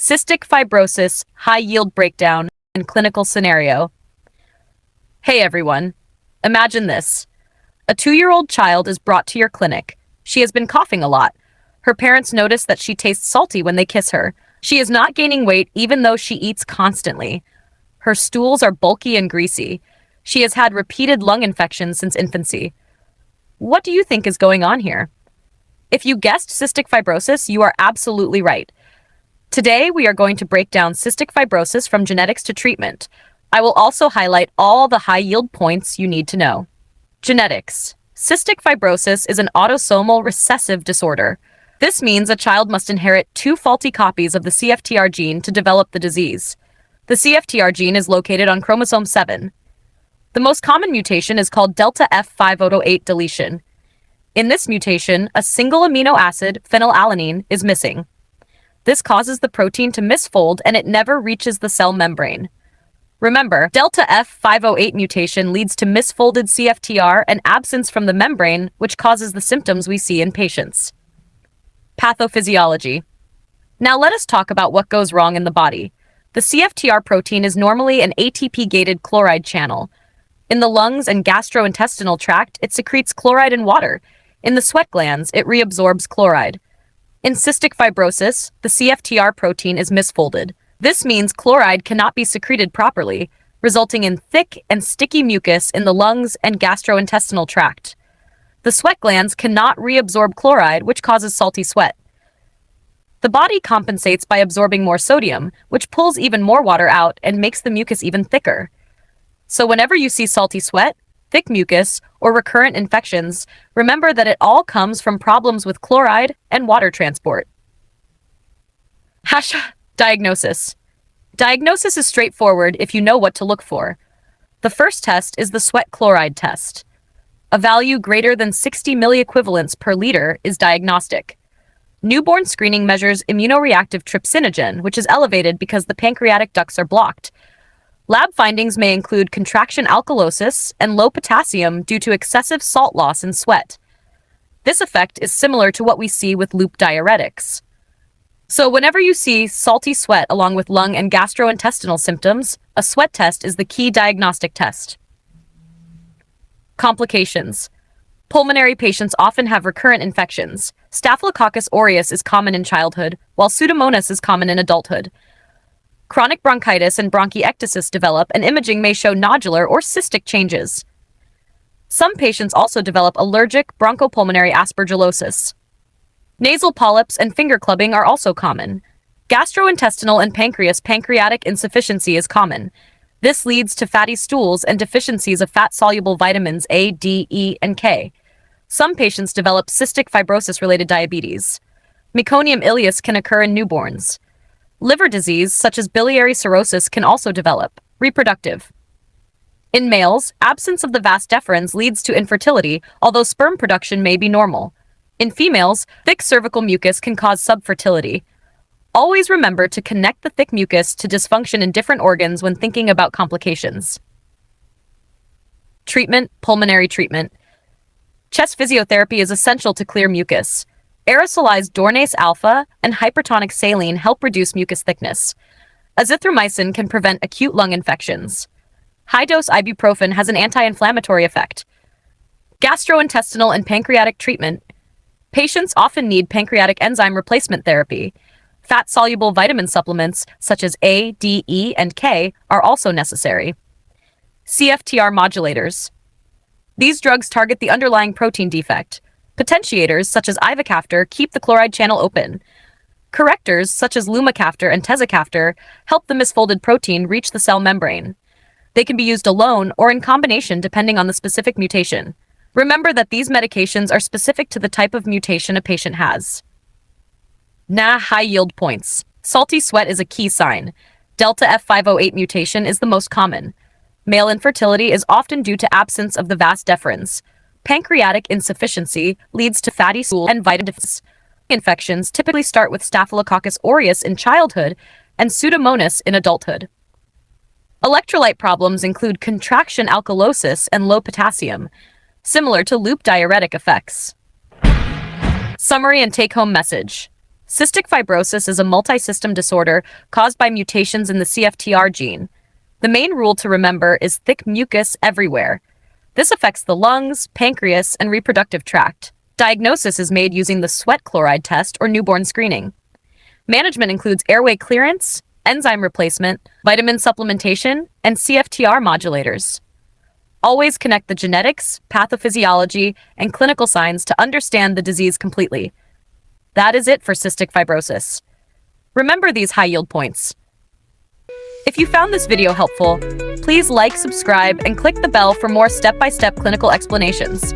Cystic fibrosis, high-yield breakdown, and clinical scenario. Hey everyone, imagine this. A 2-year-old child is brought to your clinic. She has been coughing a lot. Her parents notice that she tastes salty when they kiss her. She is not gaining weight even though she eats constantly. Her stools are bulky and greasy. She has had repeated lung infections since infancy. What do you think is going on here? If you guessed cystic fibrosis, you are absolutely right. Today, we are going to break down cystic fibrosis from genetics to treatment. I will also highlight all the high-yield points you need to know. Genetics. Cystic fibrosis is an autosomal recessive disorder. This means a child must inherit 2 faulty copies of the CFTR gene to develop the disease. The CFTR gene is located on chromosome 7. The most common mutation is called delta F508 deletion. In this mutation, a single amino acid, phenylalanine, is missing. This causes the protein to misfold and it never reaches the cell membrane. Remember, delta F508 mutation leads to misfolded CFTR and absence from the membrane, which causes the symptoms we see in patients. Pathophysiology. Now let us talk about what goes wrong in the body. The CFTR protein is normally an ATP-gated chloride channel. In the lungs and gastrointestinal tract, it secretes chloride and water. In the sweat glands, it reabsorbs chloride. In cystic fibrosis, the CFTR protein is misfolded. This means chloride cannot be secreted properly, resulting in thick and sticky mucus in the lungs and gastrointestinal tract. The sweat glands cannot reabsorb chloride, which causes salty sweat. The body compensates by absorbing more sodium, which pulls even more water out and makes the mucus even thicker. So whenever you see salty sweat, thick mucus, or recurrent infections, remember that it all comes from problems with chloride and water transport. Diagnosis. Diagnosis is straightforward if you know what to look for. The first test is the sweat chloride test. A value greater than 60 milliequivalents per liter is diagnostic. Newborn screening measures immunoreactive trypsinogen, which is elevated because the pancreatic ducts are blocked. Lab findings may include contraction alkalosis and low potassium due to excessive salt loss in sweat. This effect is similar to what we see with loop diuretics. So whenever you see salty sweat along with lung and gastrointestinal symptoms, a sweat test is the key diagnostic test. Complications. Pulmonary patients often have recurrent infections. Staphylococcus aureus is common in childhood, while Pseudomonas is common in adulthood. Chronic bronchitis and bronchiectasis develop, and imaging may show nodular or cystic changes. Some patients also develop allergic bronchopulmonary aspergillosis. Nasal polyps and finger clubbing are also common. Gastrointestinal and pancreatic insufficiency is common. This leads to fatty stools and deficiencies of fat-soluble vitamins A, D, E, and K. Some patients develop cystic fibrosis-related diabetes. Meconium ileus can occur in newborns. Liver disease, such as biliary cirrhosis, can also develop. Reproductive. In males, absence of the vas deferens leads to infertility, although sperm production may be normal. In females, thick cervical mucus can cause subfertility. Always remember to connect the thick mucus to dysfunction in different organs when thinking about complications. Treatment, pulmonary treatment. Chest physiotherapy is essential to clear mucus. Aerosolized Dornase alpha and hypertonic saline help reduce mucus thickness. Azithromycin can prevent acute lung infections. High-dose ibuprofen has an anti-inflammatory effect. Gastrointestinal and pancreatic treatment. Patients often need pancreatic enzyme replacement therapy. Fat-soluble vitamin supplements, such as A, D, E, and K, are also necessary. CFTR modulators. These drugs target the underlying protein defect. Potentiators, such as ivacaftor, keep the chloride channel open. Correctors, such as lumacaftor and tezacaftor, help the misfolded protein reach the cell membrane. They can be used alone or in combination depending on the specific mutation. Remember that these medications are specific to the type of mutation a patient has. High-yield points. Salty sweat is a key sign. Delta F508 mutation is the most common. Male infertility is often due to absence of the vas deferens. Pancreatic insufficiency leads to fatty stool and vitamin deficiency. Infections typically start with Staphylococcus aureus in childhood and Pseudomonas in adulthood. Electrolyte problems include contraction alkalosis and low potassium, similar to loop diuretic effects. Summary and take-home message. Cystic fibrosis is a multisystem disorder caused by mutations in the CFTR gene. The main rule to remember is thick mucus everywhere. This affects the lungs, pancreas, and reproductive tract. Diagnosis is made using the sweat chloride test or newborn screening. Management includes airway clearance, enzyme replacement, vitamin supplementation, and CFTR modulators. Always connect the genetics, pathophysiology, and clinical signs to understand the disease completely. That is it for cystic fibrosis. Remember these high-yield points. If you found this video helpful, please like, subscribe, and click the bell for more step-by-step clinical explanations.